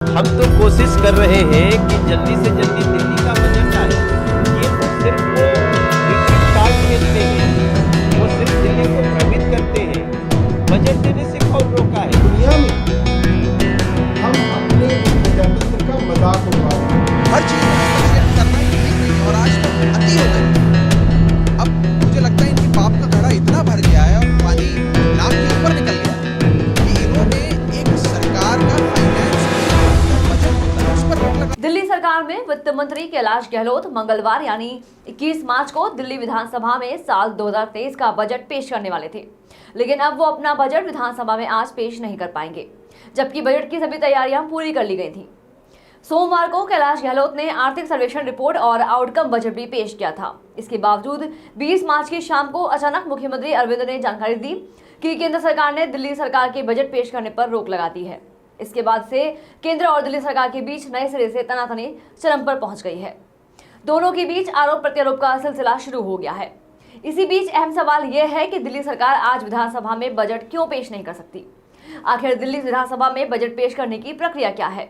हम तो कोशिश कर रहे हैं कि जल्दी से जल्दी दिल्ली का बजट आए। ये तो सिर्फ वो ग्रीटिंग कार्ड भेजते हैं, वो सिर्फ दिल्ली को भ्रमित करते हैं। बजट देने से कौन रोका है? दुनिया में हम अपने प्रजातंत्र का मजाक उड़ा रहे हैं। हर चीज में हस्तक्षेप करना ठीक नहीं है और आज तो अति हो गई। अब मुझे लगता है इनकी पाप का घड़ा इतना भर गया है और पानी नाक के ऊपर निकल गया है कि इन्होंने एक सरकार का फाइनेंस बजट होता है उस पर रोक लगा। दिल्ली सरकार में वित्त मंत्री कैलाश गहलोत मंगलवार यानी 21 मार्च को दिल्ली विधानसभा में साल 2023 का बजट पेश करने वाले थे, लेकिन अब वो अपना बजट विधानसभा में आज पेश नहीं कर पाएंगे, जबकि बजट की सभी तैयारियां पूरी कर ली गई थी। सोमवार को कैलाश गहलोत ने आर्थिक सर्वेक्षण रिपोर्ट और आउटकम बजट भी पेश किया था। इसके बावजूद 20 मार्च की शाम को अचानक मुख्यमंत्री अरविंद ने जानकारी दी कि केंद्र सरकार ने दिल्ली सरकार के बजट पेश करने पर रोक लगा दी है। इसके बाद से केंद्र और दिल्ली सरकार के बीच नए सिरे से तनातनी चरम पर पहुंच गई है। दोनों के बीच आरोप प्रत्यारोप का सिलसिला शुरू हो गया है। इसी बीच अहम सवाल यह है कि दिल्ली सरकार आज विधानसभा में बजट क्यों पेश नहीं कर सकती? आखिर दिल्ली विधानसभा में बजट पेश करने की प्रक्रिया क्या है?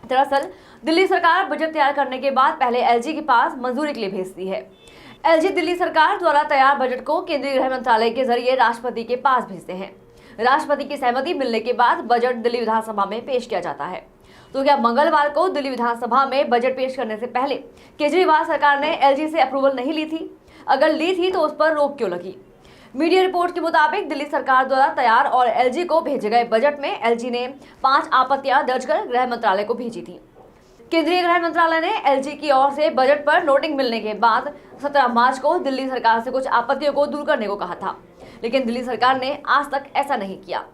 दरअसल दिल्ली सरकार बजट तैयार करने के बाद पहले एलजी के पास मंजूरी के लिए भेजती है। एलजी दिल्ली सरकार द्वारा तैयार बजट को केंद्रीय गृह मंत्रालय के जरिए राष्ट्रपति के पास भेजते हैं। राष्ट्रपति की सहमति मिलने के बाद बजट दिल्ली विधानसभा में पेश किया जाता है। तो क्या मंगलवार को दिल्ली विधानसभा में बजट पेश करने से पहले केजरीवाल सरकार ने एलजी से अप्रूवल नहीं ली थी? अगर ली थी तो उस पर रोक क्यों लगी? मीडिया रिपोर्ट के मुताबिक दिल्ली सरकार द्वारा तैयार और एलजी को भेजे गए बजट में एलजी ने 5 आपत्तियां दर्ज कर गृह मंत्रालय को भेजी थी। केंद्रीय गृह मंत्रालय ने एलजी की ओर से बजट पर नोटिंग मिलने के बाद 17 मार्च को दिल्ली सरकार से कुछ आपत्तियों को दूर करने को कहा था, लेकिन दिल्ली सरकार ने आज तक ऐसा नहीं किया।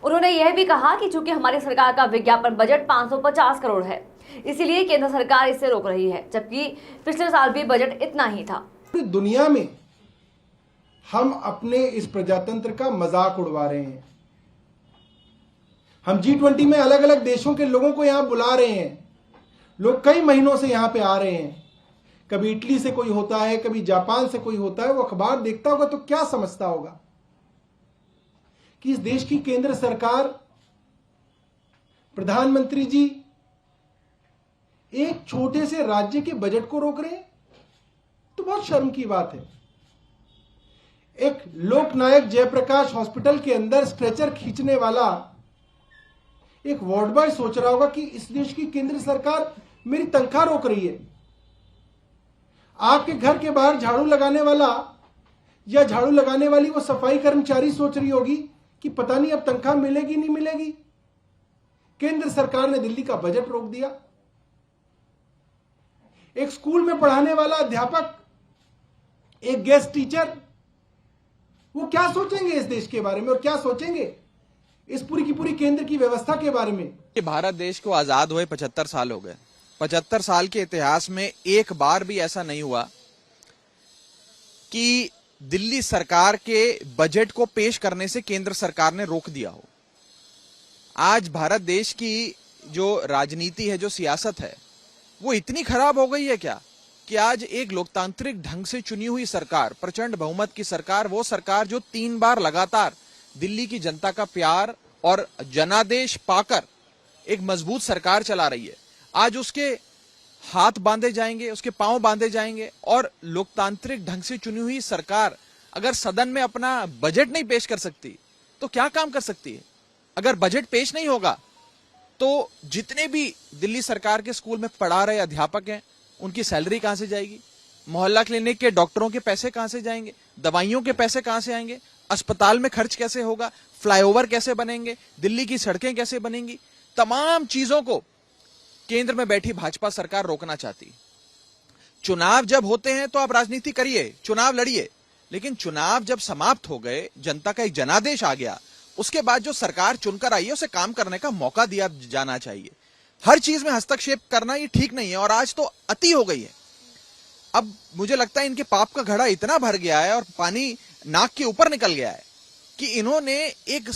उन्होंने यह भी कहा कि चूंकि हमारी सरकार का विज्ञापन बजट 550 करोड़ है, इसीलिए केंद्र सरकार इसे रोक रही है, जबकि पिछले साल भी बजट इतना ही था। पूरी दुनिया में हम अपने इस प्रजातंत्र का मजाक उड़वा रहे हैं। हम G20 में अलग अलग देशों के लोगों को यहां बुला रहे हैं। लोग कई महीनों से यहां पे आ रहे हैं। कभी इटली से कोई होता है, कभी जापान से कोई होता है। वो अखबार देखता होगा तो क्या समझता होगा कि इस देश की केंद्र सरकार, प्रधानमंत्री जी एक छोटे से राज्य के बजट को रोक रहे हैं। तो बहुत शर्म की बात है। एक लोकनायक जयप्रकाश हॉस्पिटल के अंदर स्ट्रेचर खींचने वाला एक वार्ड बॉय सोच रहा होगा कि इस देश की केंद्र सरकार मेरी तनख्वाह रोक रही है। आपके घर के बाहर झाड़ू लगाने वाला या झाड़ू लगाने वाली वो सफाई कर्मचारी सोच रही होगी कि पता नहीं अब तनख्वाह मिलेगी नहीं मिलेगी। केंद्र सरकार ने दिल्ली का बजट रोक दिया। एक स्कूल में पढ़ाने वाला अध्यापक, एक गेस्ट टीचर, वो क्या सोचेंगे इस देश के बारे में और क्या सोचेंगे इस पूरी की पूरी केंद्र की व्यवस्था के बारे में? भारत देश को आजाद हुए 75 साल हो गए। 75 साल के इतिहास में एक बार भी ऐसा नहीं हुआ कि दिल्ली सरकार के बजट को पेश करने से केंद्र सरकार ने रोक दिया हो। आज भारत देश की जो राजनीति है, जो सियासत है, वो इतनी खराब हो गई है क्या कि आज एक लोकतांत्रिक ढंग से चुनी हुई सरकार, प्रचंड बहुमत की सरकार, वो सरकार जो 3 बार लगातार दिल्ली की जनता का प्यार और जनादेश पाकर एक मजबूत सरकार चला रही है, आज उसके हाथ बांधे जाएंगे, उसके पांव बांधे जाएंगे। और लोकतांत्रिक ढंग से चुनी हुई सरकार अगर सदन में अपना बजट नहीं पेश कर सकती तो क्या काम कर सकती है? अगर बजट पेश नहीं होगा तो जितने भी दिल्ली सरकार के स्कूल में पढ़ा रहे अध्यापक हैं, उनकी सैलरी कहां से जाएगी? मोहल्ला क्लिनिक के डॉक्टरों के पैसे कहां से जाएंगे? दवाइयों के पैसे कहां से आएंगे? अस्पताल में खर्च कैसे होगा? फ्लाईओवर कैसे बनेंगे? दिल्ली की सड़कें कैसे बनेंगी? तमाम चीजों को केंद्र में बैठी भाजपा सरकार रोकना चाहती। चुनाव जब होते हैं तो आप राजनीति करिए, चुनाव लड़िए, लेकिन चुनाव जब समाप्त हो गए, जनता का एक जनादेश आ गया, उसके बाद जो सरकार चुनकर आई है उसे काम करने का मौका दिया जाना चाहिए। हर चीज में हस्तक्षेप करना ये ठीक नहीं है और आज तो अति हो गई है। अब मुझे लगता है इनके पाप का घड़ा इतना भर गया है और पानी नाक के ऊपर निकल गया है कि इन्होंने एक